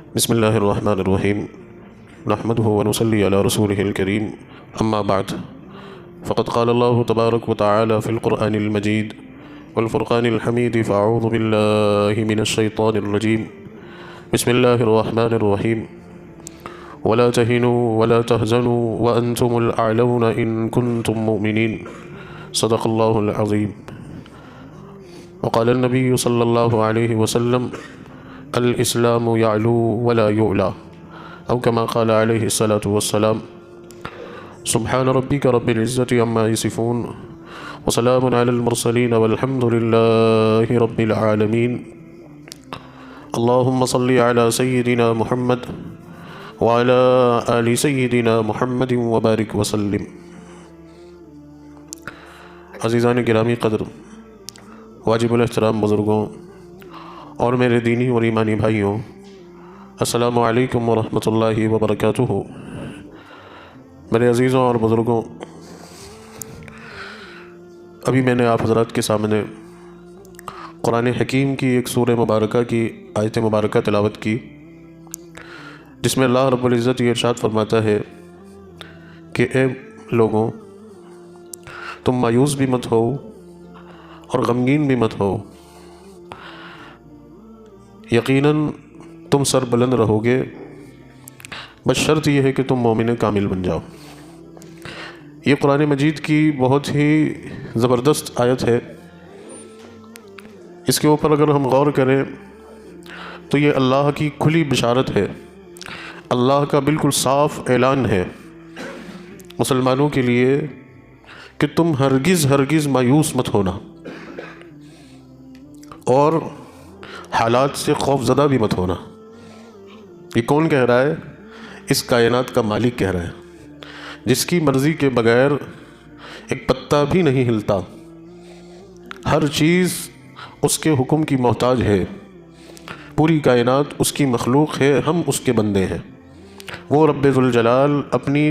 بسم الله الرحمن الرحيم نحمده ونصلي على رسوله الكريم أما بعد فقد قال الله تبارك وتعالى في القرآن المجيد والفرقان الحميد فأعوذ بالله من الشيطان الرجيم بسم الله الرحمن الرحيم ولا تهنوا ولا تهزنوا وأنتم الأعلون إن كنتم مؤمنين صدق الله العظيم. وقال النبي صلى الله عليه وسلم الإسلام يعلو ولا يعلى أو كما قال عليه الصلاة والسلام. سبحان ربك رب العزة عما يصفون وسلام على المرسلين والحمد لله رب العالمين. اللهم صل على سيدنا محمد وعلى آل سيدنا محمد وبارك وسلم. عزیزان گرامی قدر، واجب الاحترام بزرگوں اور میرے دینی اور ایمانی بھائیوں، السلام علیکم ورحمۃ اللہ وبرکاتہ۔ میرے عزیزوں اور بزرگوں، ابھی میں نے آپ حضرات کے سامنے قرآن حکیم کی ایک سورہ مبارکہ کی آیت مبارکہ تلاوت کی، جس میں اللہ رب العزت یہ ارشاد فرماتا ہے کہ اے لوگوں، تم مایوس بھی مت ہو اور غمگین بھی مت ہو، یقیناً تم سر بلند رہو گے، بس شرط یہ ہے کہ تم مومن کامل بن جاؤ۔ یہ قرآن مجید کی بہت ہی زبردست آیت ہے۔ اس کے اوپر اگر ہم غور کریں تو یہ اللہ کی کھلی بشارت ہے، اللہ کا بالکل صاف اعلان ہے مسلمانوں کے لیے کہ تم ہرگز مایوس مت ہونا اور حالات سے خوف زدہ بھی مت ہونا۔ یہ کون کہہ رہا ہے؟ اس کائنات کا مالک کہہ رہا ہے، جس کی مرضی کے بغیر ایک پتا بھی نہیں ہلتا، ہر چیز اس کے حکم کی محتاج ہے، پوری کائنات اس کی مخلوق ہے، ہم اس کے بندے ہیں۔ وہ رب ذوالجلال اپنی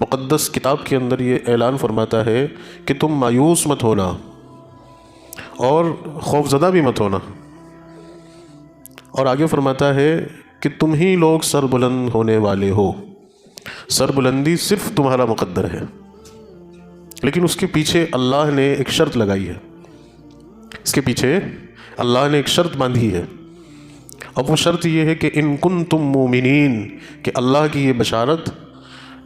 مقدس کتاب کے اندر یہ اعلان فرماتا ہے کہ تم مایوس مت ہونا اور خوف زدہ بھی مت ہونا، اور آگے فرماتا ہے کہ تم ہی لوگ سر بلند ہونے والے ہو۔ سر بلندی صرف تمہارا مقدر ہے، لیکن اس کے پیچھے اللہ نے ایک شرط لگائی ہے، اس کے پیچھے اللہ نے ایک شرط باندھی ہے، اور وہ شرط یہ ہے کہ ان کنتم مومنین، کہ اللہ کی یہ بشارت،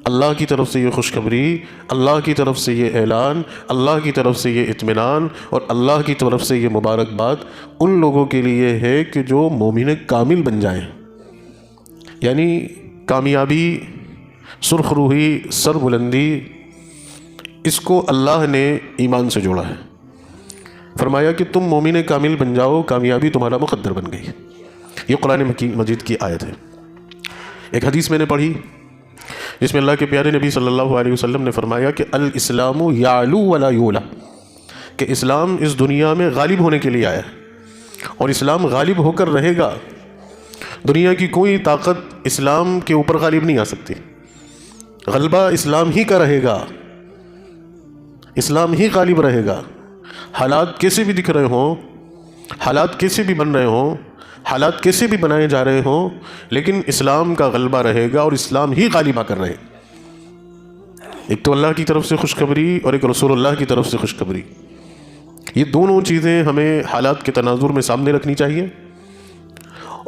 اللہ کی طرف سے یہ خوشخبری، اللہ کی طرف سے یہ اعلان، اللہ کی طرف سے یہ اطمینان اور اللہ کی طرف سے یہ مبارکباد ان لوگوں کے لیے ہے کہ جو مومن کامل بن جائیں، یعنی کامیابی، سرخ روحی، سر بلندی، اس کو اللہ نے ایمان سے جوڑا ہے۔ فرمایا کہ تم مومن کامل بن جاؤ، کامیابی تمہارا مقدر بن گئی۔ یہ قرآن مجید کی آیت ہے۔ ایک حدیث میں نے پڑھی جس میں اللہ کے پیارے نبی صلی اللہ علیہ وسلم نے فرمایا کہ الاسلام یعلو ولا یعلی، کہ اسلام اس دنیا میں غالب ہونے کے لیے آیا ہے اور اسلام غالب ہو کر رہے گا۔ دنیا کی کوئی طاقت اسلام کے اوپر غالب نہیں آ سکتی، غلبہ اسلام ہی کا رہے گا، اسلام ہی غالب رہے گا۔ حالات کیسے بھی دکھ رہے ہوں، حالات کیسے بھی بن رہے ہوں، حالات کیسے بھی بنائے جا رہے ہوں، لیکن اسلام کا غلبہ رہے گا اور اسلام ہی غالب آ کر رہے۔ ایک تو اللہ کی طرف سے خوشخبری اور ایک رسول اللہ کی طرف سے خوشخبری، یہ دونوں چیزیں ہمیں حالات کے تناظر میں سامنے رکھنی چاہیے۔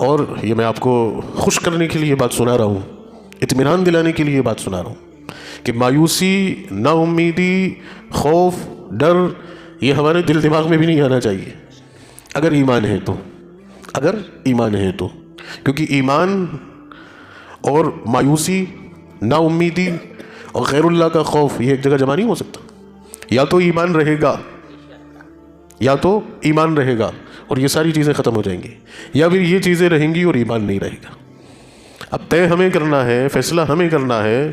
اور یہ میں آپ کو خوش کرنے کے لیے بات سنا رہا ہوں، اطمینان دلانے کے لیے بات سنا رہا ہوں کہ مایوسی، نا امیدی، خوف، ڈر یہ ہمارے دل دماغ میں بھی نہیں آنا چاہیے، اگر ایمان ہے تو، اگر ایمان ہے تو، کیونکہ ایمان اور مایوسی، نا امیدی اور غیر اللہ کا خوف یہ ایک جگہ جمع نہیں ہو سکتا۔ یا تو ایمان رہے گا، یا تو ایمان رہے گا اور یہ ساری چیزیں ختم ہو جائیں گی، یا پھر یہ چیزیں رہیں گی اور ایمان نہیں رہے گا۔ اب طے ہمیں کرنا ہے، فیصلہ ہمیں کرنا ہے،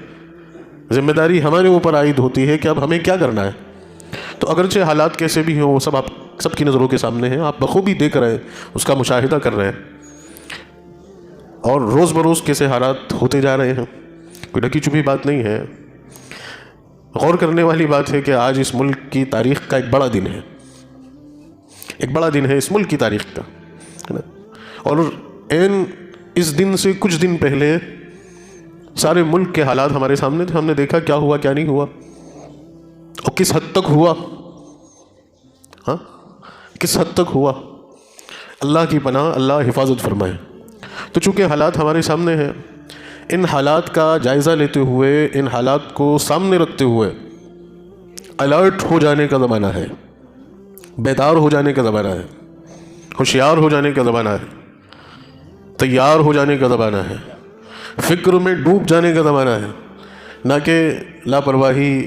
ذمہ داری ہمارے اوپر عائد ہوتی ہے کہ اب ہمیں کیا کرنا ہے۔ تو اگرچہ حالات کیسے بھی ہوں، وہ سب آپ سب کی نظروں کے سامنے ہیں، آپ بخوبی دیکھ رہے ہیں، اس کا مشاہدہ کر رہے ہیں، اور روز بروز کیسے حالات ہوتے جا رہے ہیں، کوئی ڈھکی چھپی بات نہیں ہے۔ غور کرنے والی بات ہے کہ آج اس ملک کی تاریخ کا ایک بڑا دن ہے، ایک بڑا دن ہے اس ملک کی تاریخ کا، اور اس دن سے کچھ دن پہلے سارے ملک کے حالات ہمارے سامنے تھے، ہم نے دیکھا کیا ہوا کیا نہیں ہوا اور کس حد تک ہوا، ہاں کس حد تک ہوا۔ اللہ کی پناہ، اللہ حفاظت فرمائے۔ تو چونکہ حالات ہمارے سامنے ہیں، ان حالات کا جائزہ لیتے ہوئے، ان حالات کو سامنے رکھتے ہوئے الرٹ ہو جانے کا زمانہ ہے، بیدار ہو جانے کا زمانہ ہے، ہوشیار ہو جانے کا زمانہ ہے، تیار ہو جانے کا زمانہ ہے، فکر میں ڈوب جانے کا زمانہ ہے، نہ کہ لاپرواہی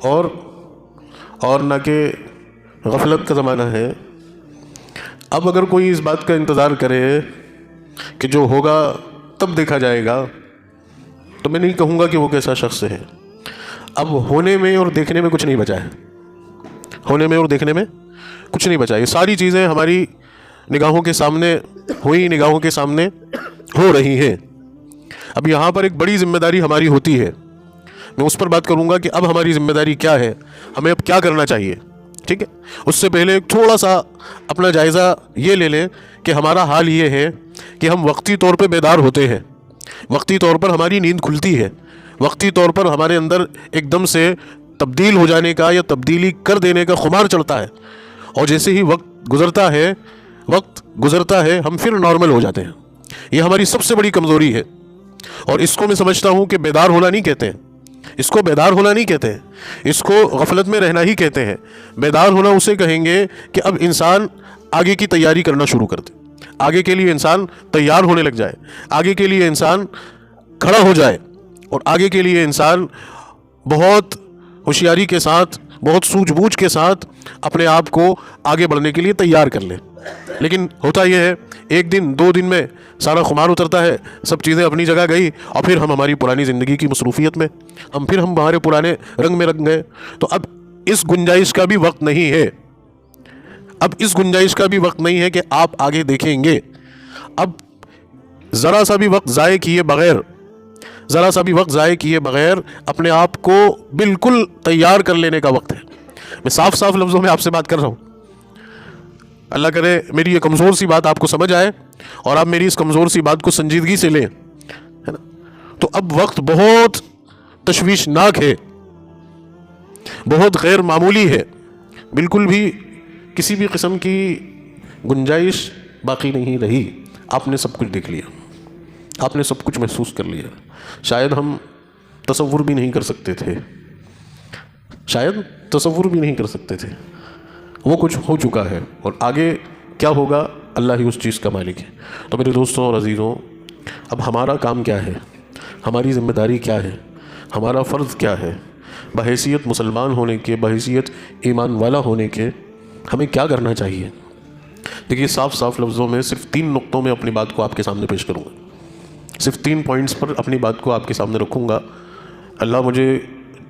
اور نہ کہ غفلت کا زمانہ ہے۔ اب اگر کوئی اس بات کا انتظار کرے کہ جو ہوگا تب دیکھا جائے گا، تو میں نہیں کہوں گا کہ وہ کیسا شخص ہے۔ اب ہونے میں اور دیکھنے میں کچھ نہیں بچا ہے، ہونے میں اور دیکھنے میں کچھ نہیں بچا۔ یہ ساری چیزیں ہماری نگاہوں کے سامنے ہوئی، نگاہوں کے سامنے ہو رہی ہیں۔ اب یہاں پر ایک بڑی ذمہ داری ہماری ہوتی ہے، میں اس پر بات کروں گا کہ اب ہماری ذمہ داری کیا ہے، ہمیں اب کیا کرنا چاہیے، ٹھیک ہے۔ اس سے پہلے تھوڑا سا اپنا جائزہ یہ لے لیں کہ ہمارا حال یہ ہے کہ ہم وقتی طور پہ بیدار ہوتے ہیں، وقتی طور پر ہماری نیند کھلتی ہے، وقتی طور پر ہمارے اندر ایک دم سے تبدیل ہو جانے کا یا تبدیلی کر دینے کا خمار چڑھتا ہے، اور جیسے ہی وقت گزرتا ہے ہم پھر نارمل ہو جاتے ہیں۔ یہ ہماری سب سے بڑی کمزوری ہے، اور اس کو میں سمجھتا ہوں کہ بیدار ہونا نہیں کہتے ہیں، اس کو بیدار ہونا نہیں کہتے ہیں، اس کو غفلت میں رہنا ہی کہتے ہیں۔ بیدار ہونا اسے کہیں گے کہ اب انسان آگے کی تیاری کرنا شروع کر دے، آگے کے لیے انسان تیار ہونے لگ جائے، آگے کے لیے انسان کھڑا ہو جائے، اور آگے کے لیے انسان بہت ہوشیاری کے ساتھ، بہت سوجھ بوجھ کے ساتھ اپنے آپ کو آگے بڑھنے کے لیے تیار کر لے۔ لیکن ہوتا یہ ہے، ایک دن دو دن میں سارا خمار اترتا ہے، سب چیزیں اپنی جگہ گئی، اور پھر ہم ہماری پرانی زندگی کی مصروفیت میں، ہم ہمارے پرانے رنگ میں رنگ گئے۔ تو اب اس گنجائش کا بھی وقت نہیں ہے، اب اس گنجائش کا بھی وقت نہیں ہے کہ آپ آگے دیکھیں گے۔ اب ذرا سا بھی وقت ضائع کیے بغیر اپنے آپ کو بالکل تیار کر لینے کا وقت ہے۔ میں صاف صاف لفظوں میں آپ سے بات کر رہا ہوں، اللہ کرے میری یہ کمزور سی بات آپ کو سمجھ آئے اور آپ میری اس کمزور سی بات کو سنجیدگی سے لیں، ہے نا۔ تو اب وقت بہت تشویشناک ہے، بہت غیر معمولی ہے، بالکل بھی کسی بھی قسم کی گنجائش باقی نہیں رہی۔ آپ نے سب کچھ دیکھ لیا، آپ نے سب کچھ محسوس کر لیا، شاید ہم تصور بھی نہیں کر سکتے تھے، وہ کچھ ہو چکا ہے، اور آگے کیا ہوگا اللہ ہی اس چیز کا مالک ہے۔ تو میرے دوستوں اور عزیزوں، اب ہمارا کام کیا ہے، ہماری ذمہ داری کیا ہے، ہمارا فرض کیا ہے، بحیثیت مسلمان ہونے کے، بحیثیت ایمان والا ہونے کے ہمیں کیا کرنا چاہیے۔ دیکھیے، صاف صاف لفظوں میں صرف 3 نقطوں میں اپنی بات کو آپ کے سامنے پیش کروں گا، صرف 3 پوائنٹس پر اپنی بات کو آپ کے سامنے رکھوں گا۔ اللہ مجھے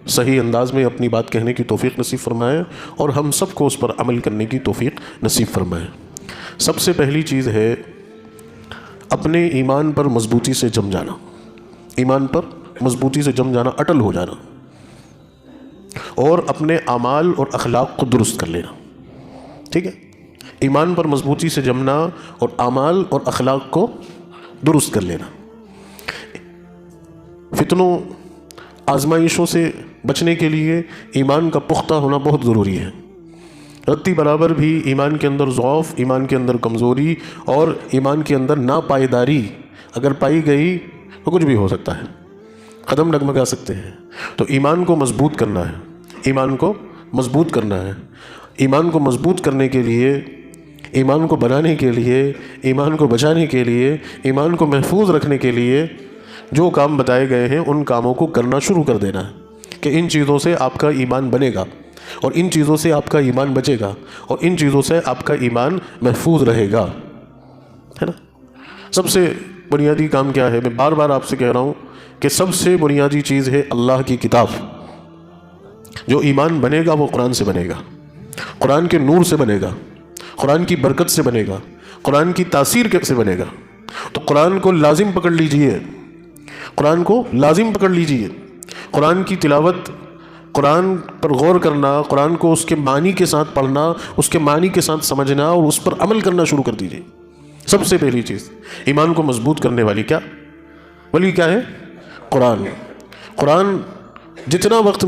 صحیح انداز میں اپنی بات کہنے کی توفیق نصیب فرمائے، اور ہم سب کو اس پر عمل کرنے کی توفیق نصیب فرمائے۔ سب سے پہلی چیز ہے اپنے ایمان پر مضبوطی سے جم جانا، ایمان پر مضبوطی سے جم جانا، اٹل ہو جانا، اور اپنے اعمال اور اخلاق کو درست کر لینا، ٹھیک ہے۔ ایمان پر مضبوطی سے جمنا اور اعمال اور اخلاق کو درست کر لینا۔ فتنوں، آزمائشوں سے بچنے کے لیے ایمان کا پختہ ہونا بہت ضروری ہے۔ رتی برابر بھی ایمان کے اندر ضعف، ایمان کے اندر کمزوری اور ایمان کے اندر ناپائیداری اگر پائی گئی تو کچھ بھی ہو سکتا ہے، قدم ڈگمگا سکتے ہیں۔ تو ایمان کو مضبوط کرنا ہے، ایمان کو مضبوط کرنا ہے۔ ایمان کو مضبوط کرنے کے لیے، ایمان کو بنانے کے لیے، ایمان کو بچانے کے لیے، ایمان کو محفوظ رکھنے کے لیے جو کام بتائے گئے ہیں ان کاموں کو کرنا شروع کر دینا ہے کہ ان چیزوں سے آپ کا ایمان بنے گا، اور ان چیزوں سے آپ کا ایمان بچے گا، اور ان چیزوں سے آپ کا ایمان محفوظ رہے گا، ہے نا۔ سب سے بنیادی کام کیا ہے؟ میں بار بار آپ سے کہہ رہا ہوں کہ سب سے بنیادی چیز ہے اللہ کی کتاب۔ جو ایمان بنے گا وہ قرآن سے بنے گا، قرآن کے نور سے بنے گا، قرآن کی برکت سے بنے گا، قرآن کی تاثیر سے بنے گا۔ تو قرآن کو لازم پکڑ لیجئے، قرآن کو لازم پکڑ لیجئے، قرآن کی تلاوت، قرآن پر غور کرنا، قرآن کو اس کے معنی کے ساتھ پڑھنا، اس کے معنی کے ساتھ سمجھنا اور اس پر عمل کرنا شروع کر دیجئے۔ سب سے پہلی چیز ایمان کو مضبوط کرنے والی کیا ہے؟ قرآن. قرآن جتنا وقت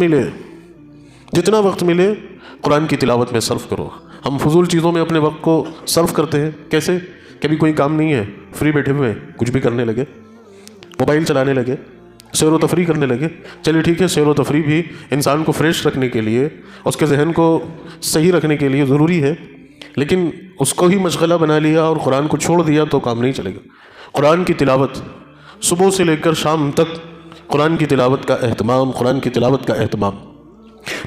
ملے قرآن کی تلاوت میں صرف کرو. ہم فضول چیزوں میں اپنے وقت کو صرف کرتے ہیں. کیسے؟ کبھی کوئی کام نہیں ہے، فری بیٹھے ہوئے کچھ بھی کرنے لگے، موبائل چلانے لگے، سیر و تفریح کرنے لگے. چلیے ٹھیک ہے، سیر و تفریح بھی انسان کو فریش رکھنے کے لیے، اس کے ذہن کو صحیح رکھنے کے لیے ضروری ہے، لیکن اس کو ہی مشغلہ بنا لیا اور قرآن کو چھوڑ دیا تو کام نہیں چلے گا. قرآن کی تلاوت صبح سے لے کر شام تک، قرآن کی تلاوت کا اہتمام.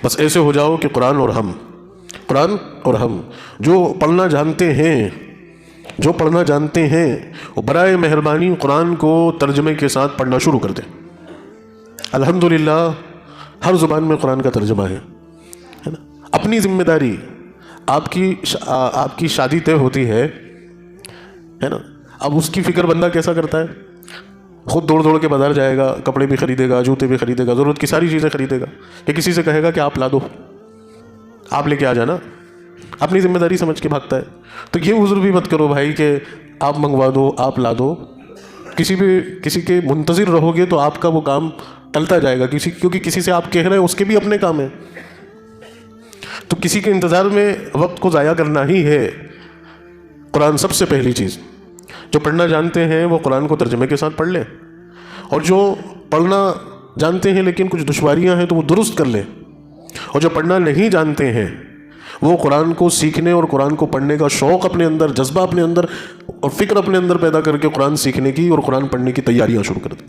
بس ایسے ہو جاؤ کہ قرآن اور ہم جو پڑھنا جانتے ہیں وہ برائے مہربانی قرآن کو ترجمے کے ساتھ پڑھنا شروع کر دیں. الحمدللہ ہر زبان میں قرآن کا ترجمہ ہے نا. اپنی ذمہ داری، آپ کی شادی طے ہوتی ہے نا. اب اس کی فکر بندہ کیسا کرتا ہے؟ خود دوڑ کے بازار جائے گا، کپڑے بھی خریدے گا، جوتے بھی خریدے گا، ضرورت کی ساری چیزیں خریدے گا، کہ کسی سے کہے گا کہ آپ لا دو، آپ لے کے آ جانا. اپنی ذمہ داری سمجھ کے بھاگتا ہے. تو یہ عذر بھی مت کرو بھائی کہ آپ منگوا دو، آپ لا دو. کسی کے منتظر رہو گے تو آپ کا وہ کام ٹلتا جائے گا، کیونکہ کسی سے آپ کہہ رہے ہیں اس کے بھی اپنے کام ہیں. تو کسی کے انتظار میں وقت کو ضائع کرنا ہی ہے. قرآن سب سے پہلی چیز. جو پڑھنا جانتے ہیں وہ قرآن کو ترجمے کے ساتھ پڑھ لیں، اور جو پڑھنا جانتے ہیں لیکن کچھ دشواریاں ہیں تو وہ درست کر لیں. اور جو پڑھنا نہیں جانتے ہیں وہ قرآن کو سیکھنے اور قرآن کو پڑھنے کا شوق اپنے اندر، جذبہ اپنے اندر اور فکر اپنے اندر پیدا کر کے قرآن سیکھنے کی اور قرآن پڑھنے کی تیاریاں شروع کر دیں.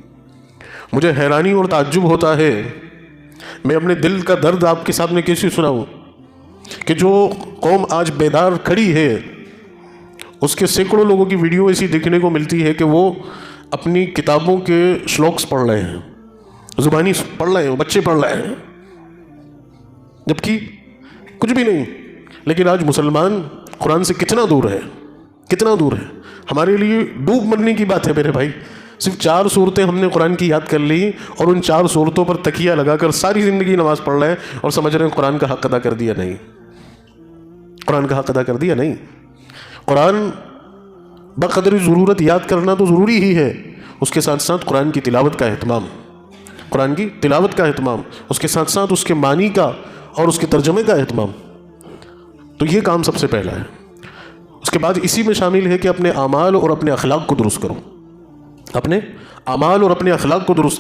مجھے حیرانی اور تعجب ہوتا ہے، میں اپنے دل کا درد آپ کے سامنے کیسے سناؤں، کہ جو قوم آج بیدار کھڑی ہے اس کے سینکڑوں لوگوں کی ویڈیو ایسی دیکھنے کو ملتی ہے کہ وہ اپنی کتابوں کے شلوکس پڑھ رہے ہیں، زبانی پڑھ رہے ہیں، بچے پڑھ رہے ہیں، جبکہ کچھ بھی نہیں. لیکن آج مسلمان قرآن سے کتنا دور ہے. ہمارے لیے ڈوب مرنے کی بات ہے میرے بھائی. صرف 4 صورتیں ہم نے قرآن کی یاد کر لی اور ان 4 صورتوں پر تکیہ لگا کر ساری زندگی نماز پڑھ رہے ہیں اور سمجھ رہے ہیں قرآن کا حق ادا کر دیا. نہیں. قرآن بقدر ضرورت یاد کرنا تو ضروری ہی ہے، اس کے ساتھ ساتھ قرآن کی تلاوت کا اہتمام، اس کے ساتھ ساتھ اس کے معنی کا اور اس کے ترجمے کا اہتمام. تو یہ کام سب سے پہلا ہے. اس کے بعد اسی میں شامل ہے کہ اپنے اعمال اور اپنے اخلاق کو درست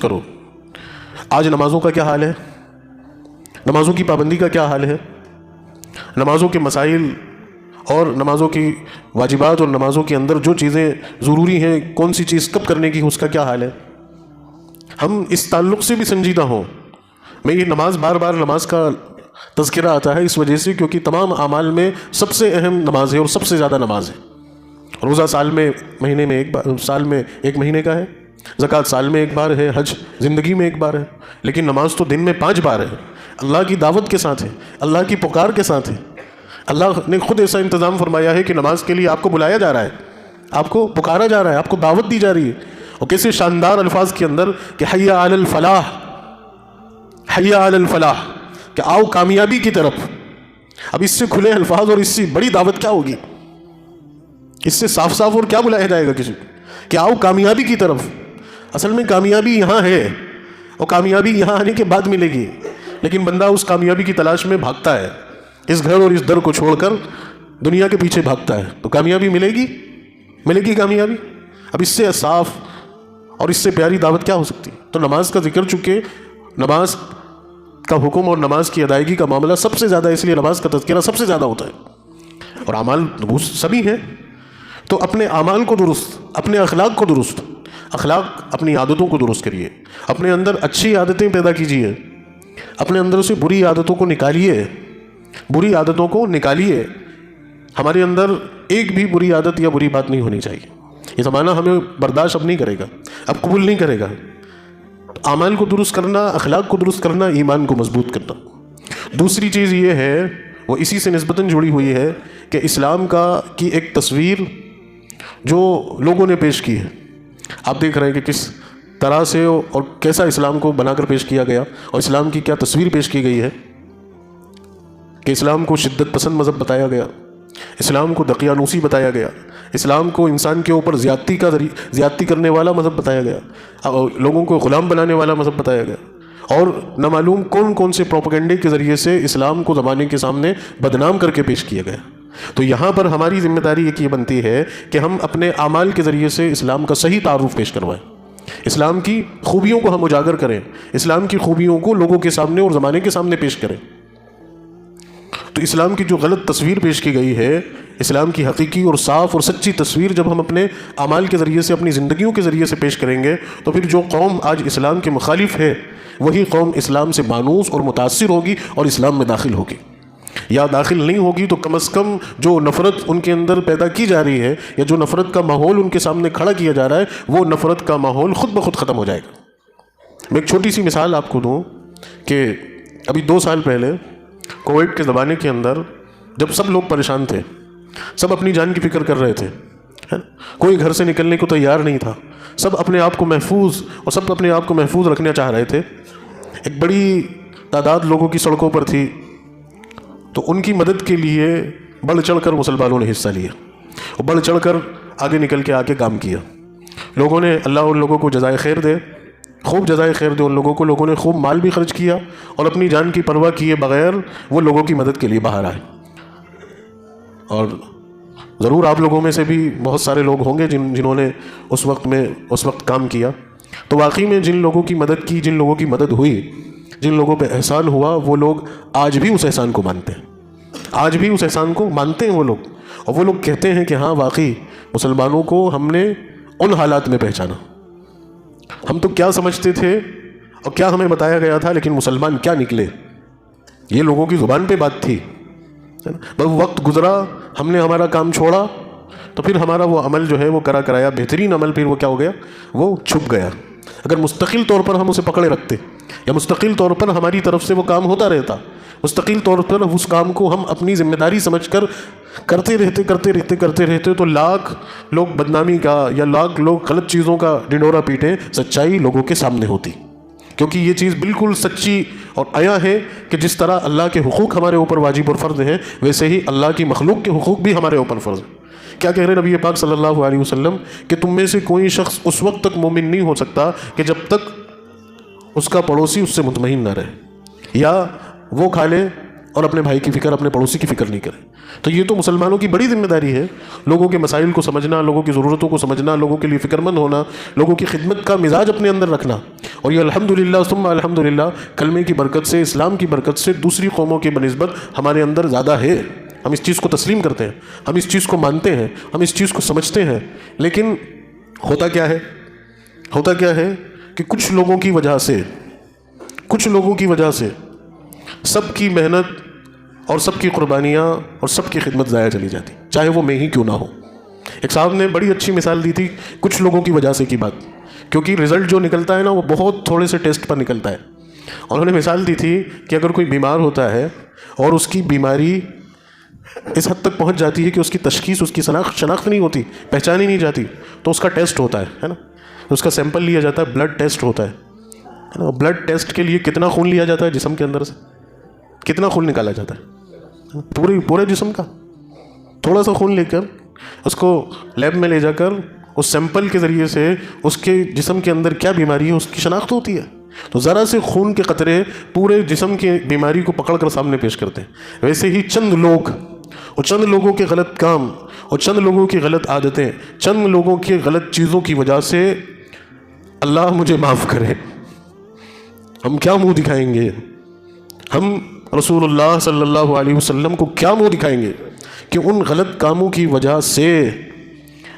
کرو. آج نمازوں کا کیا حال ہے؟ نمازوں کی پابندی کا کیا حال ہے؟ نمازوں کے مسائل اور نمازوں کی واجبات اور نمازوں کے اندر جو چیزیں ضروری ہیں، کون سی چیز کب کرنے کی، اس کا کیا حال ہے؟ ہم اس تعلق سے بھی سنجیدہ ہوں. میں یہ بار بار نماز کا تذکرہ آتا ہے اس وجہ سے کیونکہ تمام اعمال میں سب سے اہم نماز ہے اور سب سے زیادہ نماز ہے. روزہ سال میں ایک مہینے کا ہے، زکوٰۃ سال میں ایک بار ہے، حج زندگی میں ایک بار ہے، لیکن نماز تو دن میں 5 بار ہے. اللہ کی دعوت کے ساتھ ہے، اللہ کی پکار کے ساتھ ہے. اللہ نے خود ایسا انتظام فرمایا ہے کہ نماز کے لیے آپ کو بلایا جا رہا ہے، آپ کو پکارا جا رہا ہے، آپ کو دعوت دی جا رہی ہے. اور کیسے شاندار الفاظ کے اندر کہ حی علی الفلاح، کہ آؤ کامیابی کی طرف. اب اس سے کھلے الفاظ اور اس سے بڑی دعوت کیا ہوگی؟ اس سے صاف اور کیا بلایا جائے گا کسی کو کہ آؤ کامیابی کی طرف. اصل میں کامیابی یہاں ہے اور کامیابی یہاں آنے کے بعد ملے گی، لیکن بندہ اس کامیابی کی تلاش میں بھاگتا ہے، اس گھر اور اس در کو چھوڑ کر دنیا کے پیچھے بھاگتا ہے. تو کامیابی ملے گی کامیابی. اب اس سے صاف اور اس سے پیاری دعوت کیا ہو سکتی؟ تو نماز کا ذکر، چونکہ نماز کا حکم اور نماز کی ادائیگی کا معاملہ سب سے زیادہ، اس لیے نماز کا تذکرہ سب سے زیادہ ہوتا ہے. اور اعمال سبھی ہیں، تو اپنے اعمال کو درست، اپنے اخلاق کو درست، اپنی عادتوں کو درست کریے. اپنے اندر اچھی عادتیں پیدا کیجیے، اپنے اندر سے بری عادتوں کو نکالیے. ہمارے اندر ایک بھی بری عادت یا بری بات نہیں ہونی چاہیے. یہ زمانہ ہمیں برداشت اب نہیں کرے گا، اب قبول نہیں کرے گا. اعمال کو درست کرنا، اخلاق کو درست کرنا، ایمان کو مضبوط کرنا. دوسری چیز یہ ہے، وہ اسی سے نسبتاً جڑی ہوئی ہے، کہ اسلام کی ایک تصویر جو لوگوں نے پیش کی ہے. آپ دیکھ رہے ہیں کہ کس طرح سے اور کیسا اسلام کو بنا کر پیش کیا گیا، اور اسلام کی کیا تصویر پیش کی گئی ہے، کہ اسلام کو شدت پسند مذہب بتایا گیا، اسلام کو دقیانوسی بتایا گیا، اسلام کو انسان کے اوپر زیادتی کرنے والا مذہب بتایا گیا، لوگوں کو غلام بنانے والا مذہب بتایا گیا، اور نہ معلوم کون کون سے پروپیگنڈے کے ذریعے سے اسلام کو زمانے کے سامنے بدنام کر کے پیش کیا گیا۔ تو یہاں پر ہماری ذمہ داری یہ بنتی ہے کہ ہم اپنے اعمال کے ذریعے سے اسلام کا صحیح تعارف پیش کروائیں، اسلام کی خوبیوں کو ہم اجاگر کریں، اسلام کی خوبیوں کو لوگوں کے سامنے اور زمانے کے سامنے پیش کریں۔ تو اسلام کی جو غلط تصویر پیش کی گئی ہے، اسلام کی حقیقی اور صاف اور سچی تصویر جب ہم اپنے اعمال کے ذریعے سے، اپنی زندگیوں کے ذریعے سے پیش کریں گے، تو پھر جو قوم آج اسلام کے مخالف ہے وہی قوم اسلام سے مانوس اور متاثر ہوگی اور اسلام میں داخل ہوگی، یا داخل نہیں ہوگی تو کم از کم جو نفرت ان کے اندر پیدا کی جا رہی ہے، یا جو نفرت کا ماحول ان کے سامنے کھڑا کیا جا رہا ہے، وہ نفرت کا ماحول خود بخود ختم ہو جائے گا۔ میں ایک چھوٹی سی مثال آپ کو دوں کہ ابھی 2 سال پہلے کووڈ کے زمانے کے اندر جب سب لوگ پریشان تھے، سب اپنی جان کی فکر کر رہے تھے، کوئی گھر سے نکلنے کو تیار نہیں تھا، سب اپنے آپ کو محفوظ اور سب اپنے آپ کو محفوظ رکھنا چاہ رہے تھے، ایک بڑی تعداد لوگوں کی سڑکوں پر تھی، تو ان کی مدد کے لیے بڑھ چڑھ کر مسلمانوں نے حصہ لیا اور بڑھ چڑھ کر آگے نکل کے کام کیا۔ لوگوں نے، اللہ ان لوگوں کو جزائے خیر دے، خوب جزائے خیر دے ان لوگوں کو، لوگوں نے خوب مال بھی خرچ کیا اور اپنی جان کی پرواہ کیے بغیر وہ لوگوں کی مدد کے لیے باہر آئے۔ اور ضرور آپ لوگوں میں سے بھی بہت سارے لوگ ہوں گے جنہوں نے اس وقت کام کیا۔ تو واقعی میں جن لوگوں کی مدد کی، جن لوگوں کی مدد ہوئی، جن لوگوں پہ احسان ہوا، وہ لوگ آج بھی اس احسان کو مانتے ہیں، آج بھی اس احسان کو مانتے ہیں وہ لوگ، اور وہ لوگ کہتے ہیں کہ ہاں واقعی مسلمانوں کو ہم نے ان حالات میں پہچانا، ہم تو کیا سمجھتے تھے اور کیا ہمیں بتایا گیا تھا، لیکن مسلمان کیا نکلے، یہ لوگوں کی زبان پہ بات تھی۔ بس وقت گزرا، ہم نے ہمارا کام چھوڑا، تو پھر ہمارا وہ عمل جو ہے وہ کرایا بہترین عمل، پھر وہ کیا ہو گیا، وہ چھپ گیا۔ اگر مستقل طور پر ہم اسے پکڑے رکھتے، یا مستقل طور پر ہماری طرف سے وہ کام ہوتا رہتا، مستقل طور پر اس کام کو ہم اپنی ذمہ داری سمجھ کر کرتے رہتے تو لاکھ لوگ بدنامی کا یا لاکھ لوگ غلط چیزوں کا ڈنڈورا پیٹیں، سچائی لوگوں کے سامنے ہوتی، کیونکہ یہ چیز بالکل سچی اور عیاں ہے کہ جس طرح اللہ کے حقوق ہمارے اوپر واجب اور فرض ہیں، ویسے ہی اللہ کی مخلوق کے حقوق بھی ہمارے اوپر فرض ہیں۔ کیا کہہ رہے نبی پاک صلی اللہ علیہ وسلم کہ تم میں سے کوئی شخص اس وقت تک مومن نہیں ہو سکتا کہ جب تک اس کا پڑوسی اس سے مطمئن نہ رہے، یا وہ کھا لے اور اپنے بھائی کی فکر، اپنے پڑوسی کی فکر نہیں کرے۔ تو یہ تو مسلمانوں کی بڑی ذمہ داری ہے، لوگوں کے مسائل کو سمجھنا، لوگوں کی ضرورتوں کو سمجھنا، لوگوں کے لیے فکر مند ہونا، لوگوں کی خدمت کا مزاج اپنے اندر رکھنا۔ اور یہ الحمدللہ ثم الحمدللہ کلمے کی برکت سے، اسلام کی برکت سے دوسری قوموں کے بنسبت ہمارے اندر زیادہ ہے۔ ہم اس چیز کو تسلیم کرتے ہیں، ہم اس چیز کو مانتے ہیں، ہم اس چیز کو سمجھتے ہیں، لیکن ہوتا کیا ہے کہ کچھ لوگوں کی وجہ سے سب کی محنت اور سب کی قربانیاں اور سب کی خدمت ضائع چلی جاتی، چاہے وہ میں ہی کیوں نہ ہو۔ ایک صاحب نے بڑی اچھی مثال دی تھی کچھ لوگوں کی وجہ سے کی بات، کیونکہ رزلٹ جو نکلتا ہے نا وہ بہت تھوڑے سے ٹیسٹ پر نکلتا ہے۔ انہوں نے مثال دی تھی کہ اگر کوئی بیمار ہوتا ہے اور اس کی بیماری اس حد تک پہنچ جاتی ہے کہ اس کی تشخیص، اس کی شناخت نہیں ہوتی، پہچانی نہیں جاتی، تو اس کا ٹیسٹ ہوتا ہے نا، اس کا سیمپل لیا جاتا ہے، بلڈ ٹیسٹ ہوتا ہے نا۔ بلڈ ٹیسٹ کے لیے کتنا خون لیا جاتا ہے جسم کے اندر سے، کتنا خون نکالا جاتا ہے پورے جسم کا؟ تھوڑا سا خون لے کر اس کو لیب میں لے جا کر اس سیمپل کے ذریعے سے اس کے جسم کے اندر کیا بیماری ہے اس کی شناخت ہوتی ہے۔ تو ذرا سے خون کے قطرے پورے جسم کی بیماری کو پکڑ کر سامنے پیش کرتے ہیں۔ ویسے ہی چند لوگ اور چند لوگوں کے غلط کام اور چند لوگوں کی غلط عادتیں، چند لوگوں کی غلط چیزوں کی وجہ سے، اللہ مجھے معاف کرے، ہم کیا منہ دکھائیں گے؟ ہم رسول اللہ صلی اللہ علیہ وسلم کو کیا منہ دکھائیں گے کہ ان غلط کاموں کی وجہ سے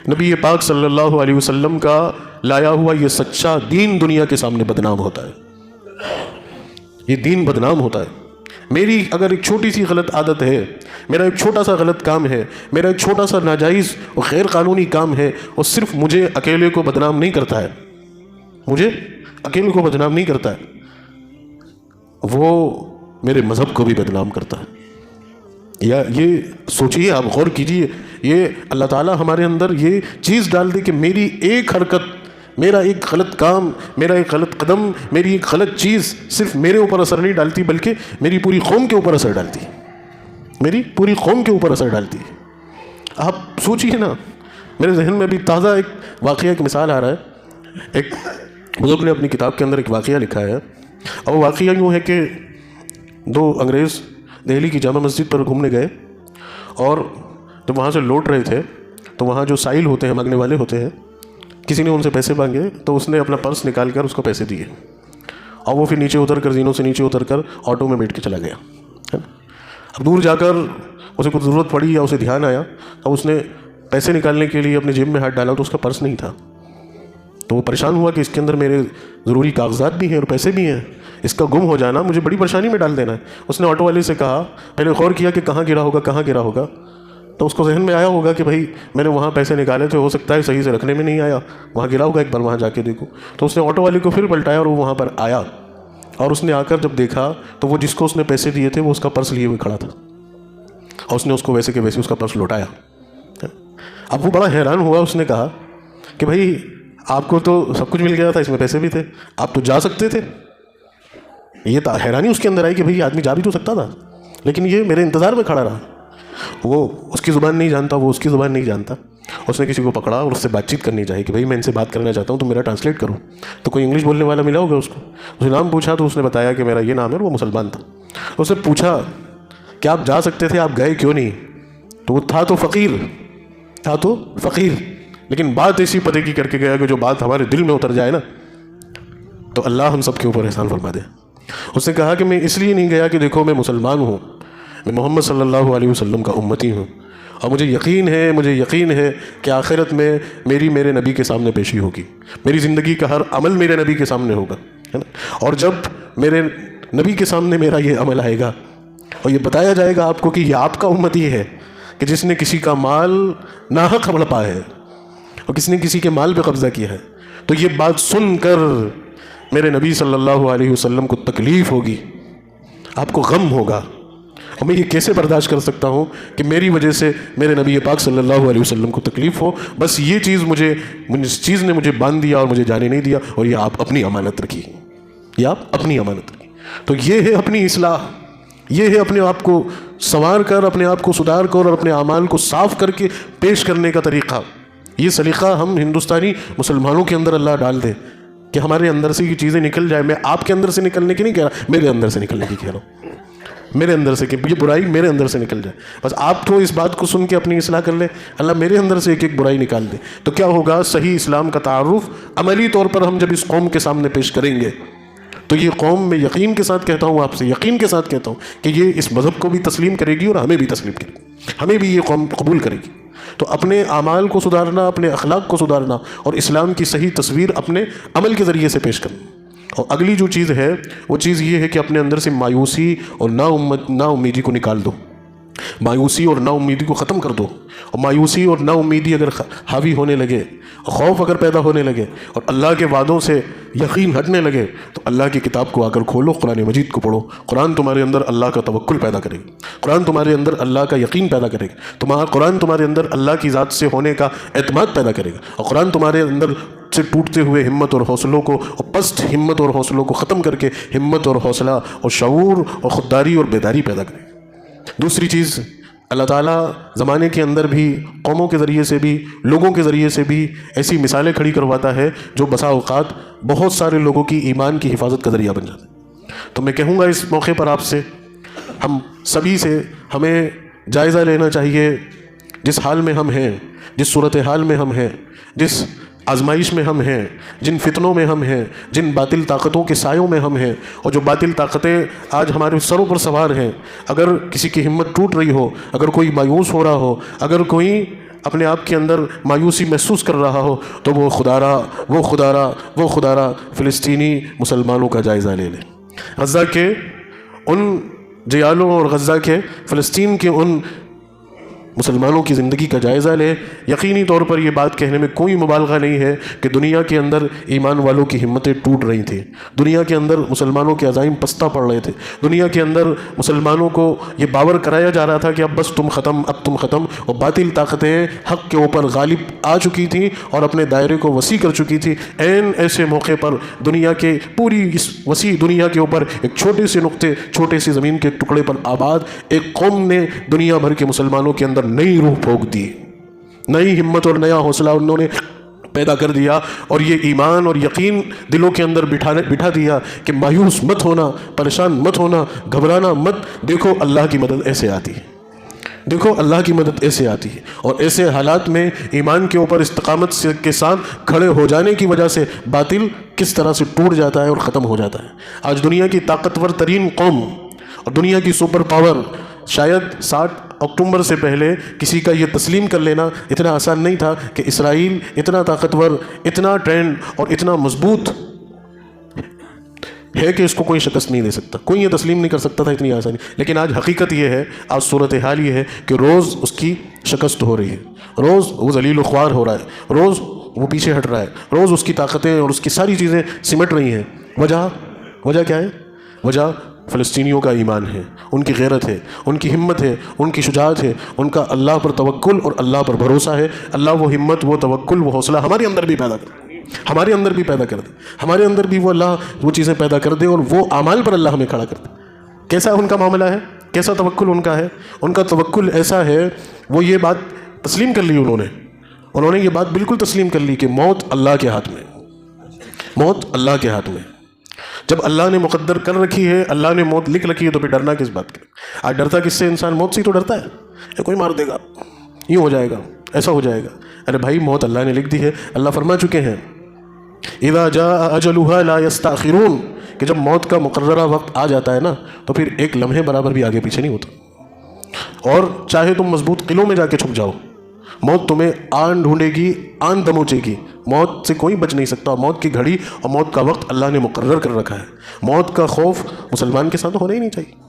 نبی پاک صلی اللہ علیہ وسلم کا لایا ہوا یہ سچا دین دنیا کے سامنے بدنام ہوتا ہے، یہ دین بدنام ہوتا ہے۔ میری اگر ایک چھوٹی سی غلط عادت ہے، میرا ایک چھوٹا سا غلط کام ہے، میرا ایک چھوٹا سا ناجائز اور غیر قانونی کام ہے، اور صرف مجھے اکیلے کو بدنام نہیں کرتا ہے، مجھے اکیلے کو بدنام نہیں کرتا ہے، وہ میرے مذہب کو بھی بدنام کرتا ہے۔ یا یہ سوچئے، آپ غور کیجئے، یہ اللہ تعالیٰ ہمارے اندر یہ چیز ڈال دے کہ میری ایک حرکت، میرا ایک غلط کام، میرا ایک غلط قدم، میری ایک غلط چیز صرف میرے اوپر اثر نہیں ڈالتی بلکہ میری پوری قوم کے اوپر اثر ڈالتی ہے، میری پوری قوم کے اوپر اثر ڈالتی ہے۔ آپ سوچئے نا، میرے ذہن میں بھی تازہ ایک واقعہ، ایک مثال آ رہا ہے. ایک بزرگ نے اپنی کتاب کے اندر ایک واقعہ لکھا ہے، اور وہ واقعہ یوں ہے کہ 2 انگریز دہلی کی جامع مسجد پر گھومنے گئے، اور جب وہاں سے لوٹ رہے تھے تو وہاں جو سائل ہوتے ہیں، مانگنے والے ہوتے ہیں، کسی نے ان سے پیسے مانگے تو اس نے اپنا پرس نکال کر اس کو پیسے دیے، اور وہ پھر نیچے اتر کر، زینوں سے نیچے اتر کر آٹو میں بیٹھ کے چلا گیا. اب دور جا کر اسے کچھ ضرورت پڑی یا اسے دھیان آیا، اب اس نے پیسے نکالنے کے لیے اپنے جیب میں ہاتھ ڈالا تو اس کا پرس نہیں تھا. تو وہ پریشان ہوا کہ اس کے اندر میرے ضروری کاغذات بھی ہیں اور پیسے بھی ہیں، اس کا گم ہو جانا مجھے بڑی پریشانی میں ڈال دینا ہے. اس نے آٹو والے سے کہا، پہلے غور کیا کہ کہاں گرا ہوگا کہاں گرا ہوگا، تو اس کو ذہن میں آیا ہوگا کہ بھائی میں نے وہاں پیسے نکالے تھے، ہو سکتا ہے صحیح سے رکھنے میں نہیں آیا، وہاں گرا ہوگا، ایک بار وہاں جا کے دیکھو. تو اس نے آٹو والے کو پھر پلٹایا اور وہ وہاں پر آیا، اور اس نے آ کر جب دیکھا تو وہ جس کو اس نے پیسے دیے تھے وہ اس کا پرس لیے ہوئے کھڑا تھا، اور اس نے اس کو ویسے کہ ویسے اس کا پرس لوٹایا. اب وہ بڑا حیران ہوا، اس نے کہا کہ بھائی آپ کو تو سب کچھ مل گیا تھا، اس میں پیسے بھی تھے، آپ تو جا سکتے تھے. یہ حیرانی اس کے اندر آئی کہ بھائی آدمی جا بھی تو سکتا تھا، لیکن یہ میرے انتظار میں کھڑا رہا. وہ اس کی زبان نہیں جانتا، وہ اس کی زبان نہیں جانتا. اس نے کسی کو پکڑا اور اس سے بات چیت کرنی چاہیے کہ بھائی میں ان سے بات کرنا چاہتا ہوں تو میرا ٹرانسلیٹ کرو. تو کوئی انگلش بولنے والا ملا ہوگا اس کو، اسے نام پوچھا تو اس نے بتایا کہ میرا یہ نام ہے، اور وہ مسلمان تھا. اس سے پوچھا کہ آپ جا سکتے تھے، آپ گئے کیوں نہیں؟ تو وہ تھا تو فقیر، لیکن بات ایسی پتے کی کر کے گیا کہ جو بات ہمارے دل میں اتر جائے نا تو اللہ ہم سب کے اوپر احسان فرما دے. اس نے کہا کہ میں اس لیے نہیں گیا کہ دیکھو میں مسلمان ہوں، میں محمد صلی اللہ علیہ وسلم کا امتی ہوں، اور مجھے یقین ہے کہ آخرت میں میرے نبی کے سامنے پیشی ہوگی، میری زندگی کا ہر عمل میرے نبی کے سامنے ہوگا، ہے نا. اور جب میرے نبی کے سامنے میرا یہ عمل آئے گا اور یہ بتایا جائے گا آپ کو کہ یہ آپ کا امتی ہے کہ جس نے کسی کا مال ناحق ہڑپا ہے اور کس نے کسی کے مال پہ قبضہ کیا ہے، تو یہ بات سن کر میرے نبی صلی اللہ علیہ وسلم کو تکلیف ہوگی، آپ کو غم ہوگا. اور میں یہ کیسے برداشت کر سکتا ہوں کہ میری وجہ سے میرے نبی پاک صلی اللہ علیہ وسلم کو تکلیف ہو. بس یہ چیز اس چیز نے مجھے باندھ دیا اور مجھے جانے نہیں دیا، اور یہ آپ اپنی امانت رکھی، یہ آپ اپنی امانت رکھی. تو یہ ہے اپنی اصلاح، یہ ہے اپنے آپ کو سنوار کر، اپنے آپ کو سدھار کر اور اپنے اعمال کو صاف کر کے پیش کرنے کا طریقہ. یہ سلیقہ ہم ہندوستانی مسلمانوں کے اندر اللہ ڈال دے کہ ہمارے اندر سے یہ چیزیں نکل جائے. میں آپ کے اندر سے نکلنے کی نہیں کہہ رہا، میرے اندر سے نکلنے کی کہہ رہا ہوں، میرے اندر سے کہ یہ برائی میرے اندر سے نکل جائے. بس آپ تو اس بات کو سن کے اپنی اصلاح کر لیں، اللہ میرے اندر سے ایک ایک برائی نکال دے. تو کیا ہوگا؟ صحیح اسلام کا تعارف عملی طور پر ہم جب اس قوم کے سامنے پیش کریں گے تو یہ قوم، میں یقین کے ساتھ کہتا ہوں، آپ سے یقین کے ساتھ کہتا ہوں کہ یہ اس مذہب کو بھی تسلیم کرے گی اور ہمیں بھی تسلیم کرے گی، ہمیں بھی یہ قوم قبول کرے گی. تو اپنے اعمال کو سدھارنا، اپنے اخلاق کو سدھارنا اور اسلام کی صحیح تصویر اپنے عمل کے ذریعے سے پیش کرنا. اور اگلی جو چیز ہے وہ چیز یہ ہے کہ اپنے اندر سے مایوسی اور نا امیدی کو نکال دو، مایوسی اور نا امیدی کو ختم کر دو. اور مایوسی اور نا امیدی اگر حاوی ہونے لگے، خوف اگر پیدا ہونے لگے اور اللہ کے وعدوں سے یقین ہٹنے لگے تو اللہ کی کتاب کو آ کر کھولو، قرآن مجید کو پڑھو. قرآن تمہارے اندر اللہ کا توکل پیدا کرے گی، قرآن تمہارے اندر اللہ کا یقین پیدا کرے گا، قرآن تمہارے اندر اللہ کی ذات سے ہونے کا اعتماد پیدا کرے گا. اور قرآن تمہارے اندر سے ٹوٹتے ہوئے ہمت اور حوصلوں کو اور پست ہمت اور حوصلوں کو ختم کر کے ہمت اور حوصلہ اور شعور اور خودداری اور بیداری پیدا کرے گا. دوسری چیز، اللہ تعالیٰ زمانے کے اندر بھی قوموں کے ذریعے سے بھی لوگوں کے ذریعے سے بھی ایسی مثالیں کھڑی کرواتا ہے جو بسا اوقات بہت سارے لوگوں کی ایمان کی حفاظت کا ذریعہ بن جاتا ہے. تو میں کہوں گا اس موقع پر آپ سے، ہم سبھی سے ہمیں جائزہ لینا چاہیے جس حال میں ہم ہیں، جس صورتحال میں ہم ہیں، جس آزمائش میں ہم ہیں، جن فتنوں میں ہم ہیں، جن باطل طاقتوں کے سایوں میں ہم ہیں، اور جو باطل طاقتیں آج ہمارے سروں پر سوار ہیں. اگر کسی کی ہمت ٹوٹ رہی ہو، اگر کوئی مایوس ہو رہا ہو، اگر کوئی اپنے آپ کے اندر مایوسی محسوس کر رہا ہو تو وہ خدارہ فلسطینی مسلمانوں کا جائزہ لے لے. غزہ کے ان جیالوں اور غزہ کے فلسطین کے ان مسلمانوں کی زندگی کا جائزہ لے. یقینی طور پر یہ بات کہنے میں کوئی مبالغہ نہیں ہے کہ دنیا کے اندر ایمان والوں کی ہمتیں ٹوٹ رہی تھیں، دنیا کے اندر مسلمانوں کے عزائم پستہ پڑ رہے تھے، دنیا کے اندر مسلمانوں کو یہ باور کرایا جا رہا تھا کہ اب بس تم ختم، اور باطل طاقتیں حق کے اوپر غالب آ چکی تھیں اور اپنے دائرے کو وسیع کر چکی تھی. ایسے موقع پر دنیا کے پوری اس وسیع دنیا کے اوپر ایک چھوٹے سے زمین کے ٹکڑے پر آباد ایک قوم نے دنیا بھر کے مسلمانوں کے اندر نئی روح پھونک دی، نئی ہمت اور نیا حوصلہ انہوں نے پیدا کر دیا، اور یہ ایمان اور یقین دلوں کے اندر بٹھا دیا کہ مایوس مت ہونا، پریشان مت ہونا، گھبرانا مت، دیکھو اللہ کی مدد ایسے آتی ہے، دیکھو اللہ کی مدد ایسے آتی ہے۔ اور ایسے حالات میں ایمان کے اوپر استقامت کے ساتھ کھڑے ہو جانے کی وجہ سے باطل کس طرح سے ٹوٹ جاتا ہے اور ختم ہو جاتا ہے۔ آج دنیا کی طاقتور ترین قوم اور دنیا کی سپر پاور، شاید 60 اکتوبر سے پہلے کسی کا یہ تسلیم کر لینا اتنا آسان نہیں تھا کہ اسرائیل اتنا طاقتور، اتنا ٹرینڈ اور اتنا مضبوط ہے کہ اس کو کوئی شکست نہیں دے سکتا، کوئی یہ تسلیم نہیں کر سکتا تھا اتنی آسانی۔ لیکن آج حقیقت یہ ہے، آج صورتحال یہ ہے کہ روز اس کی شکست ہو رہی ہے، روز وہ ذلیل و خوار ہو رہا ہے، روز وہ پیچھے ہٹ رہا ہے، روز اس کی طاقتیں اور اس کی ساری چیزیں سمٹ رہی ہیں۔ وجہ کیا ہے؟ وجہ فلسطینیوں کا ایمان ہے، ان کی غیرت ہے، ان کی ہمت ہے، ان کی شجاعت ہے، ان کا اللہ پر توکل اور اللہ پر بھروسہ ہے۔ اللہ وہ ہمت، وہ توکل، وہ حوصلہ ہمارے اندر بھی پیدا کر دے، ہمارے اندر بھی پیدا کر دے، ہمارے اندر بھی وہ اللہ وہ چیزیں پیدا کر دے، اور وہ اعمال پر اللہ ہمیں کھڑا کر دے۔ کیسا ان کا معاملہ ہے، کیسا توکل ان کا ہے؟ ان کا توکل ایسا ہے، وہ یہ بات تسلیم کر لی انہوں نے یہ بات بالکل تسلیم کر لی کہ موت اللہ کے ہاتھ میں، موت اللہ کے ہاتھ میں۔ جب اللہ نے مقدر کر رکھی ہے، اللہ نے موت لکھ رکھی ہے، تو پھر ڈرنا کس بات کا؟ آج ڈرتا کس سے انسان؟ موت سے تو ڈرتا ہے، کوئی مار دے گا، یوں ہو جائے گا، ایسا ہو جائے گا۔ ارے بھائی، موت اللہ نے لکھ دی ہے، اللہ فرما چکے ہیں اذا جاء اجلها لا يستاخرون، کہ جب موت کا مقررہ وقت آ جاتا ہے نا، تو پھر ایک لمحے برابر بھی آگے پیچھے نہیں ہوتا۔ اور چاہے تم مضبوط قلعوں میں جا کے چھپ جاؤ، موت تمہیں آن ڈھونڈے گی، آن دموچے گی، موت سے کوئی بچ نہیں سکتا۔ موت کی گھڑی اور موت کا وقت اللہ نے مقرر کر رکھا ہے۔ موت کا خوف مسلمان کے ساتھ ہونا ہی نہیں چاہیے۔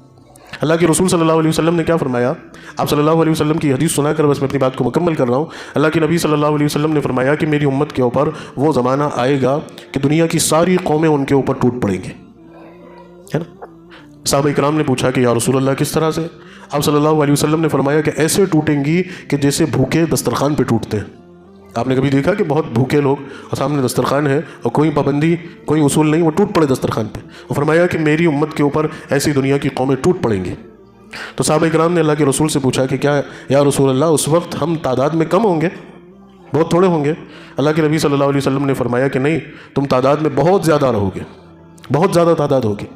اللہ کے رسول صلی اللہ علیہ وسلم نے کیا فرمایا؟ آپ صلی اللہ علیہ وسلم کی حدیث سنا کر بس میں اپنی بات کو مکمل کر رہا ہوں۔ اللہ کے نبی صلی اللہ علیہ وسلم نے فرمایا کہ میری امت کے اوپر وہ زمانہ آئے گا کہ دنیا کی ساری قومیں ان کے اوپر ٹوٹ پڑیں گے، ہے نا؟ صحابہ اکرام نے پوچھا کہ یا رسول اللہ کس طرح سے؟ آپ صلی اللہ علیہ وسلم نے فرمایا کہ ایسے ٹوٹیں گی کہ جیسے بھوکے دسترخوان پہ ٹوٹتے ہیں۔ آپ نے کبھی دیکھا کہ بہت بھوکے لوگ اور سامنے دسترخوان ہے اور کوئی پابندی، کوئی اصول نہیں، وہ ٹوٹ پڑے دسترخوان پہ؟ وہ فرمایا کہ میری امت کے اوپر ایسی دنیا کی قومیں ٹوٹ پڑیں گی۔ تو صحابہ اکرام نے اللہ کے رسول سے پوچھا کہ کیا یا رسول اللہ اس وقت ہم تعداد میں کم ہوں گے، بہت تھوڑے ہوں گے؟ اللہ کے نبی صلی اللہ علیہ وسلم نے فرمایا کہ نہیں، تم تعداد میں بہت زیادہ رہو گے، بہت زیادہ تعداد ہوگی۔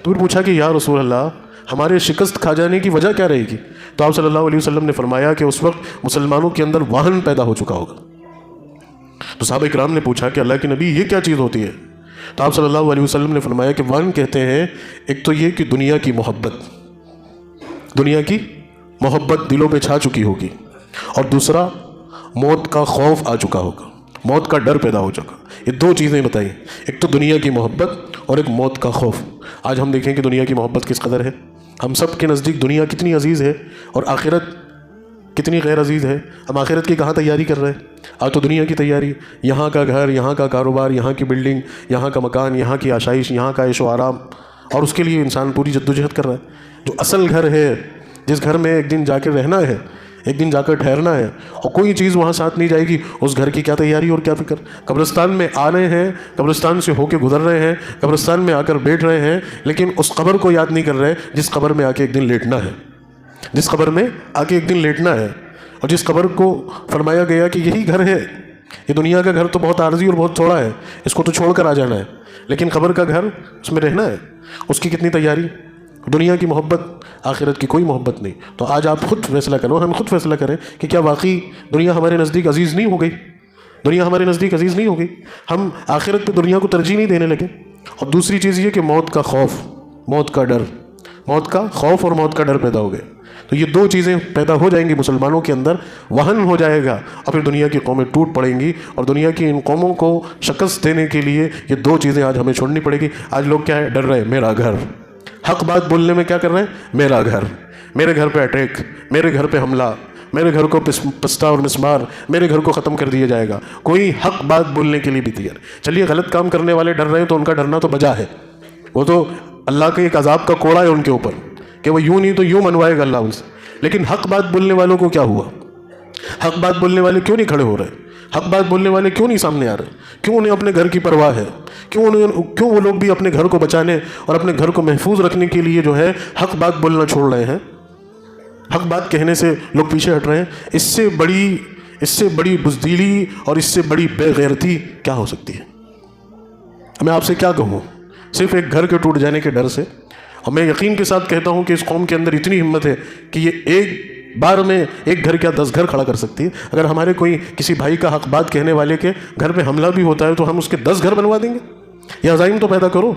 تو پھر پوچھا کہ یا رسول اللہ ہمارے شکست کھا جانے کی وجہ کیا رہے گی؟ تو آپ صلی اللہ علیہ وسلم نے فرمایا کہ اس وقت مسلمانوں کے اندر واہن پیدا ہو چکا ہوگا۔ تو صحابہ اکرام نے پوچھا کہ اللہ کے نبی یہ کیا چیز ہوتی ہے؟ تو آپ صلی اللہ علیہ وسلم نے فرمایا کہ واہن کہتے ہیں ایک تو یہ کہ دنیا کی محبت، دنیا کی محبت دلوں پہ چھا چکی ہوگی، اور دوسرا موت کا خوف آ چکا ہوگا، موت کا ڈر پیدا ہو چکا۔ یہ دو چیزیں بتائیں، ایک تو دنیا کی محبت اور ایک موت کا خوف۔ آج ہم دیکھیں کہ دنیا کی محبت کس قدر ہے، ہم سب کے نزدیک دنیا کتنی عزیز ہے اور آخرت کتنی غیر عزیز ہے۔ ہم آخرت کی کہاں تیاری کر رہے ہیں؟ آج تو دنیا کی تیاری، یہاں کا گھر، یہاں کا کاروبار، یہاں کی بلڈنگ، یہاں کا مکان، یہاں کی آشائش، یہاں کا عیش و آرام، اور اس کے لیے انسان پوری جدوجہد کر رہا ہے۔ جو اصل گھر ہے، جس گھر میں ایک دن جا کے رہنا ہے، ایک دن جا کر ٹھہرنا ہے، اور کوئی چیز وہاں ساتھ نہیں جائے گی، اس گھر کی کیا تیاری اور کیا فکر؟ قبرستان میں آ رہے ہیں، قبرستان سے ہو کے گزر رہے ہیں، قبرستان میں آ کر بیٹھ رہے ہیں، لیکن اس قبر کو یاد نہیں کر رہے جس قبر میں آ کے ایک دن لیٹنا ہے، جس قبر میں آ کے ایک دن لیٹنا ہے، اور جس قبر کو فرمایا گیا کہ یہی گھر ہے۔ یہ دنیا کا گھر تو بہت عارضی اور بہت تھوڑا ہے، اس کو تو چھوڑ کر آ جانا ہے، لیکن قبر کا گھر، اس میں رہنا ہے، اس کی کتنی تیاری۔ دنیا کی محبت، آخرت کی کوئی محبت نہیں۔ تو آج آپ خود فیصلہ کرو، ہم خود فیصلہ کریں کہ کیا واقعی دنیا ہمارے نزدیک عزیز نہیں ہو گئی؟ دنیا ہمارے نزدیک عزیز نہیں ہو گئی؟ ہم آخرت پہ دنیا کو ترجیح نہیں دینے لگے؟ اور دوسری چیز یہ کہ موت کا خوف، موت کا ڈر، موت کا خوف اور موت کا ڈر پیدا ہو گئے۔ تو یہ دو چیزیں پیدا ہو جائیں گی مسلمانوں کے اندر، وہن ہو جائے گا، اور پھر دنیا کی قومیں ٹوٹ پڑیں گی، اور دنیا کی ان قوموں کو شکست دینے کے لیے یہ دو چیزیں آج ہمیں چھوڑنی پڑے گی۔ آج لوگ کیا ہے؟ ڈر رہے، میرا گھر، حق بات بولنے میں کیا کر رہے ہیں؟ میرا گھر، میرے گھر پہ اٹیک، میرے گھر پہ حملہ، میرے گھر کو پستہ اور مسمار، میرے گھر کو ختم کر دیا جائے گا۔ کوئی حق بات بولنے کے لیے بھی تیار۔ چلیے غلط کام کرنے والے ڈر رہے ہیں تو ان کا ڈرنا تو بجا ہے، وہ تو اللہ کے ایک عذاب کا کوڑا ہے ان کے اوپر کہ وہ یوں نہیں تو یوں منوائے گا اللہ ان سے۔ لیکن حق بات بولنے والوں کو کیا ہوا؟ حق بات بولنے والے کیوں نہیں کھڑے ہو رہے؟ حق بات بولنے والے کیوں نہیں سامنے آ رہے؟ کیوں انہیں اپنے گھر کی پرواہ ہے؟ کیوں وہ لوگ بھی اپنے گھر کو بچانے اور اپنے گھر کو محفوظ رکھنے کے لیے جو ہے حق بات بولنا چھوڑ رہے ہیں؟ حق بات کہنے سے لوگ پیچھے ہٹ رہے ہیں۔ اس سے اس سے بڑی بزدلی اور اس سے بڑی بے غیرتی کیا ہو سکتی ہے؟ میں آپ سے کیا کہوں، صرف ایک گھر کے ٹوٹ جانے کے ڈر سے، اور میں یقین کے ساتھ کہتا ہوں کہ اس قوم کے اندر اتنی ہمت ہے کہ یہ ایک بار میں ایک گھر کیا 10 گھر کھڑا کر سکتی ہے۔ اگر ہمارے کوئی کسی بھائی کا حق بات کہنے والے کے گھر پہ حملہ بھی ہوتا ہے تو ہم اس کے 10 گھر بنوا دیں گے۔ یہ عزائم تو پیدا کرو،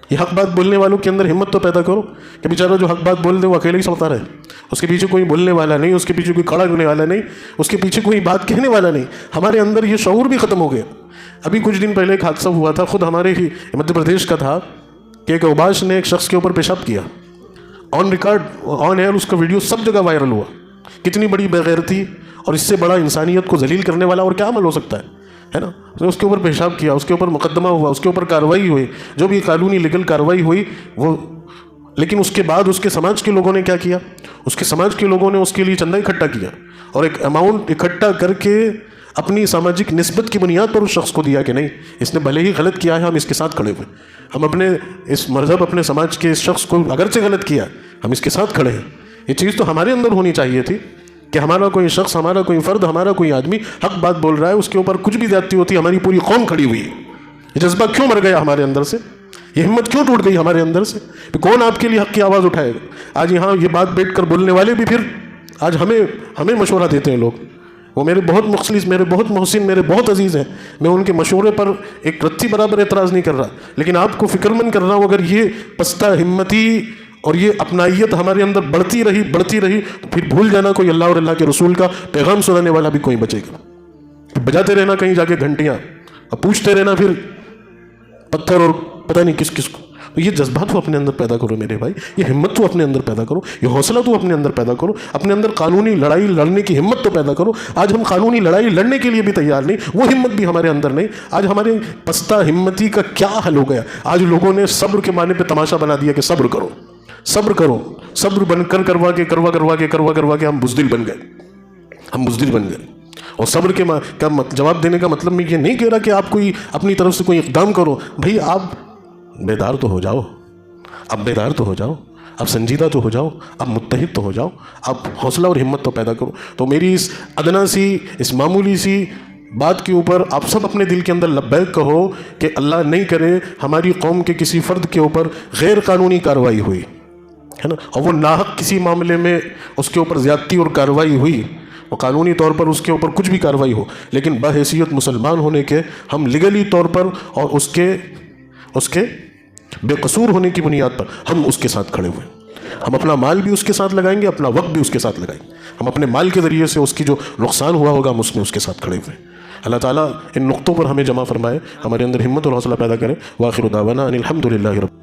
یہ حق بات بولنے والوں کے اندر ہمت تو پیدا کرو کہ بیچارہ جو حق بات بول دے وہ اکیلے ہی سڑتا رہے، اس کے پیچھے کوئی بولنے والا نہیں، اس کے پیچھے کوئی کھڑا ہونے والا نہیں، اس کے پیچھے کوئی بات کہنے والا نہیں۔ ہمارے اندر یہ شعور بھی ختم ہو گیا۔ ابھی کچھ دن پہلے ایک حادثہ ہوا تھا، خود ہمارے ہی مدھیہ پردیش کا تھا، کہ ایک اوباش نے ایک شخص کے اوپر پیشاب کیا، آن ریکارڈ آن ایئر اس کا ویڈیو سب جگہ وائرل ہوا۔ کتنی بڑی بغیرتی اور اس سے بڑا انسانیت کو ذلیل کرنے والا اور کیا عمل ہو سکتا ہے نا؟ اس نے اس کے اوپر پیشاب کیا، اس کے اوپر مقدمہ ہوا، اس کے اوپر کارروائی ہوئی، جو بھی قانونی لیگل کارروائی ہوئی وہ، لیکن اس کے بعد اس کے سماج کے لوگوں نے کیا کیا؟ اس کے سماج کے لوگوں نے اس کے لیے چندہ اکٹھا کیا اور ایک اماؤنٹ اکٹھا کر کے اپنی سماجک نسبت کی بنیاد پر اس شخص کو دیا کہ نہیں، اس نے بھلے ہی غلط کیا ہے، ہم اس کے ساتھ کھڑے ہوئے، ہم اپنے اس مذہب اپنے سماج کے اس شخص کو اگرچہ غلط کیا ہم اس کے ساتھ کھڑے ہیں۔ یہ چیز تو ہمارے اندر ہونی چاہیے تھی کہ ہمارا کوئی شخص، ہمارا کوئی فرد، ہمارا کوئی آدمی حق بات بول رہا ہے، اس کے اوپر کچھ بھی زیادتی ہوتی ہے ہماری پوری قوم کھڑی ہوئی ہے۔ یہ جذبہ کیوں مر گیا ہمارے اندر سے؟ یہ ہمت کیوں ٹوٹ گئی ہمارے اندر سے؟ کون آپ کے لیے حق کی آواز اٹھائے گا؟ آج یہاں یہ بات بیٹھ کر بولنے والے بھی پھر آج ہمیں مشورہ دیتے ہیں لوگ، وہ میرے بہت مخلص، میرے بہت محسن، میرے بہت عزیز ہیں، میں ان کے مشورے پر ایک رتی برابر اعتراض نہیں کر رہا، لیکن آپ کو فکر مند کر رہا ہوں اگر یہ پستہ ہمتی اور یہ اپنائیت ہمارے اندر بڑھتی رہی تو پھر بھول جانا کوئی اللہ اور اللہ کے رسول کا پیغام سنانے والا بھی کوئی بچے گا۔ بجاتے رہنا کہیں جا کے گھنٹیاں اور پوچھتے رہنا پھر پتھر اور پتہ نہیں کس کو۔ یہ جذبات تو اپنے اندر پیدا کرو میرے بھائی، یہ ہمت تو اپنے اندر پیدا کرو، یہ حوصلہ تو اپنے اندر پیدا کرو، اپنے اندر قانونی لڑائی لڑنے کی ہمت تو پیدا کرو۔ آج ہم قانونی لڑائی لڑنے کے لیے بھی تیار نہیں، وہ ہمت بھی ہمارے اندر نہیں۔ آج ہمارے پستہ ہمتی کا کیا حل ہو گیا؟ آج لوگوں نے صبر کے معنی پہ تماشا بنا دیا کہ صبر کرو، صبر کرو، صبر بن کر کروا کے ہم بزدل بن گئے۔ اور صبر کے کا جواب دینے کا مطلب میں یہ نہیں کہہ رہا کہ آپ کوئی اپنی طرف سے کوئی اقدام کرو، بھئی آپ بیدار تو ہو جاؤ، اب سنجیدہ تو ہو جاؤ، اب متحد تو ہو جاؤ، اب حوصلہ اور ہمت تو پیدا کرو۔ تو میری اس ادنا سی، اس معمولی سی بات کے اوپر آپ سب اپنے دل کے اندر لبیک کہو کہ اللہ نہیں کرے ہماری قوم کے کسی فرد کے اوپر غیر قانونی کارروائی ہوئی ہے نا، اور وہ ناحق کسی معاملے میں اس کے اوپر زیادتی اور کارروائی ہوئی، اور قانونی طور پر اس کے اوپر کچھ بھی کارروائی ہو، لیکن بحیثیت مسلمان ہونے کے ہم لیگلی طور پر اور اس کے بے قصور ہونے کی بنیاد پر ہم اس کے ساتھ کھڑے ہوئے۔ ہم اپنا مال بھی اس کے ساتھ لگائیں گے، اپنا وقت بھی اس کے ساتھ لگائیں گے، ہم اپنے مال کے ذریعے سے اس کی جو نقصان ہوا ہوگا ہم اس کے ساتھ کھڑے ہوئے۔ اللہ تعالیٰ ان نقطوں پر ہمیں جمع فرمائے، ہمارے اندر ہمت اور حوصلہ پیدا کرے۔ وآخر دعوانا ان الحمد للہ رب